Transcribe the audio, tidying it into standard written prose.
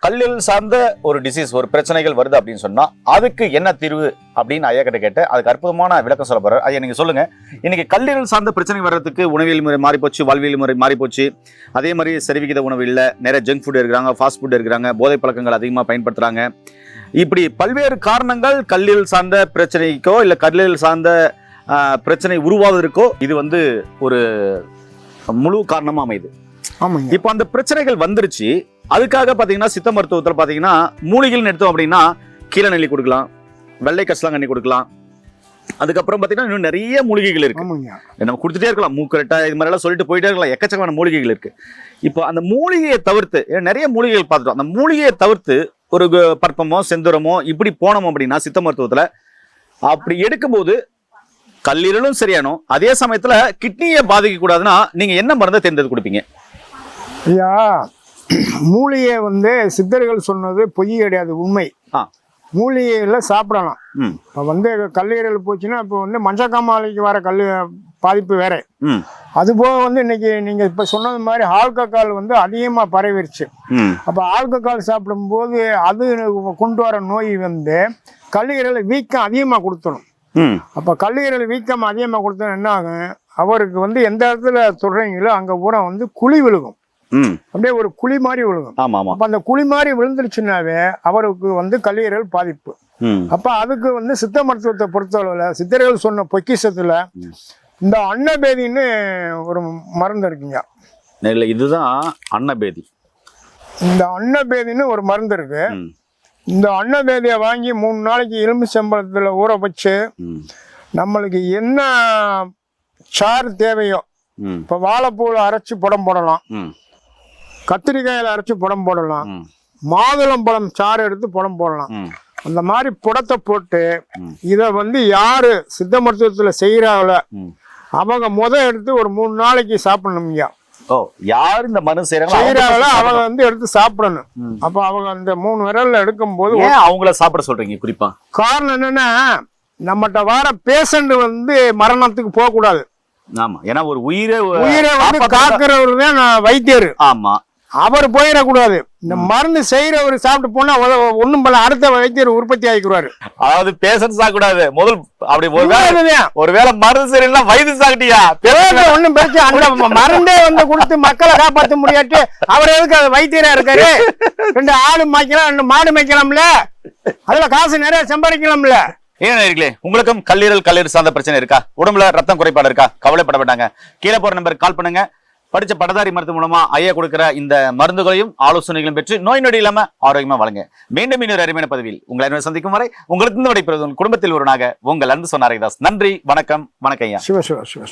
கல்லீரல் சார்ந்த ஒரு டிசீஸ், ஒரு பிரச்சனைகள் வருது அப்படின்னு சொன்னா அதுக்கு என்ன தீர்வு அப்படின்னு ஐயா கிட்ட கேட்டு அதுக்கு அற்புதமான விளக்கம் சொல்ல போறாரு. ஐயா நீங்க சொல்லுங்க, இன்னைக்கு கல்லீரல் சார்ந்த பிரச்சனை வர்றதுக்கு உணவியல் முறை மாறி போச்சு, வாழ்வியல் முறை மாறி போச்சு. அதே மாதிரி சரிவிகித உணவு இல்லை, நிறைய ஜங்க் ஃபுட் இருக்கிறாங்க, ஃபாஸ்ட் ஃபுட் இருக்கிறாங்க, போதை பழக்கங்கள் அதிகமாக பயன்படுத்துறாங்க. இப்படி பல்வேறு காரணங்கள் கல்லீரல் சார்ந்த பிரச்சனைக்கோ இல்லை கல்லீரல் சார்ந்த பிரச்சனை உருவாவதற்கோ இது ஒரு முழு காரணமா அமையுது. இப்போ அந்த பிரச்சனைகள் வந்துருச்சு. அதுக்காக பாத்தீங்கன்னா சித்த மருத்துவத்தில் பாத்தீங்கன்னா மூலிகைகள் எடுத்தோம் அப்படின்னா கீழ நெல்லி கொடுக்கலாம், வெள்ளை கசலாங்கண்ணி கொடுக்கலாம். அதுக்கப்புறம் பாத்தீங்கன்னா இன்னும் நிறைய மூலிகைகள் இருக்கு, நம்ம கொடுத்துட்டே இருக்கலாம். மூக்கரட்டை இது மாதிரி எல்லாம் சொல்லிட்டு போயிட்டே இருக்கலாம். எக்கச்சக்கமான மூலிகைகள் இருக்கு. இப்போ அந்த மூலிகையை தவிர்த்து நிறைய மூலிகைகள் பார்த்துட்டோம். அந்த மூலிகையை தவிர்த்து ஒரு பற்பமோ செந்துரமோ இப்படி போனோம் அப்படின்னா சித்த மருத்துவத்துல அப்படி எடுக்கும்போது கல்லீரலும் சரியானோம், அதே சமயத்துல கிட்னியை பாதிக்க கூடாதுன்னா நீங்க என்ன மருந்தை தேர்ந்தெடுத்து கொடுப்பீங்க? ஐயா, மூலிகை சித்தர்கள் சொன்னது பொய் கிடையாது, உண்மை. மூலிகைகளை சாப்பிடலாம். இப்போ கல்லீரல் போச்சுன்னா இப்போ மஞ்சக்காமாலைக்கு வர பாதிப்பு வேற. அதுபோக இன்னைக்கு நீங்க இப்ப சொன்னது மாதிரி ஆல்கஹால் அதிகமா பரவிருச்சு. அப்ப ஆல்கஹால் சாப்பிடும்போது அது கொண்டு வர நோய் கல்லீரல் வீக்கம் அதிகமா கொடுத்துடும். அப்ப கல்லீரல் வீக்கம் அதிகமா கொடுத்தா என்ன ஆகும், அவருக்கு எந்த இடத்துல சொல்றீங்களோ அங்க பூரா குழி விழுகும். அப்படியே ஒரு குழி மாதிரி விழுகும். அப்ப அந்த குழி மாதிரி விழுந்துருச்சுனாவே அவருக்கு கல்லீரல் பாதிப்பு. அப்ப அதுக்கு சித்த மருத்துவத்தை பொறுத்தளவுல சித்தர்கள் சொன்ன பொக்கிஷத்துல இந்த அன்னபேதின்னு ஒரு மருந்து இருக்குங்க. இதுதான் அன்னபேதி. இந்த அன்னபேதின்னு ஒரு மருந்து இருக்கு. இந்த அன்னபேதியை வாங்கி 3 நாளைக்கு இரும்பு செம்பளத்துல ஊற வச்சு நம்மளுக்கு என்ன சாறு தேவையோ, இப்ப வாழைப்பூல அரைச்சு புடம் போடலாம், கத்திரிக்காயில அரைச்சு புடம் போடலாம், மாதுளம்பழம் சாறு எடுத்து புடம் போடலாம். அந்த மாதிரி புடத்தை போட்டு இத யாரு சித்த மருத்துவத்துல செய்யறாங்களோ அவங்க எடுத்து ஒரு 3 நாளைக்கு சாப்பிடணும்யா. யார் இந்த மருந்து செய்யறாங்களோ அவங்க எடுத்து சாப்பிடணும். அப்ப அவங்க அந்த 3 விரல்ல எடுக்கும் போது அவங்கள சாப்பிட சொல்றீங்க குறிப்பா? காரணம் என்னன்னா, நம்மகிட்ட வர பேஷண்ட் மரணத்துக்கு போக கூடாது. ஆமா, ஏன்னா ஒரு உயிரை காக்குறவரு தான் வைத்தியர். ஆமா, அவர் போயிடக்கூடாது. இந்த மருந்து செய்யறவர் சாப்பிட்டு போனா ஒண்ணும் பண்ண அடுத்த வைத்தியர் உற்பத்தி ஆகிக்கிறாரு. அதாவது பேஷண்ட் சாப்பிடாது முதல் அப்படி ஒருவேளை மருந்து சரியில்லை வைத்தியம் சாப்பிட்டியா ஒண்ணும் பிரச்சனை. அந்த மருந்தே கொடுத்து மக்களை காப்பாற்ற முடியாட்டு அவர் எதுக்கு அது வைத்தியரா இருக்காரு? 2 ஆடு மாய்க்கலாம், 2 மாடு மேய்க்கலாம்ல, அதுல காசு நிறைய சம்பாதிக்கலாம்ல. ஏன் நேயர்களே, உங்களுக்கும் கல்லீரல் சார்ந்த பிரச்சனை இருக்கா? உடம்புல ரத்தம் குறைபாடு இருக்கா? கவலைப்பட வேண்டாங்க. கீழே போற நம்பருக்கு கால் பண்ணுங்க. படிச்ச பட்டதாரி மருத்துவ மூலமா ஐயா கொடுக்கிற இந்த மருந்துகளையும் ஆலோசனைகளும் பெற்று நோய் நொடி இல்லாம ஆரோக்கியமா வழங்க. மீண்டும் இன்னொரு அருமையான பதிவில் உங்களை சந்திக்கும் வரை உங்களுக்கு விடைபெறுவது குடும்பத்தில் ஒருவனாக உங்கள் அன்பு சொன்னார். நன்றி, வணக்கம். வணக்கம் ஐயா. சிவ சிவ சிவ.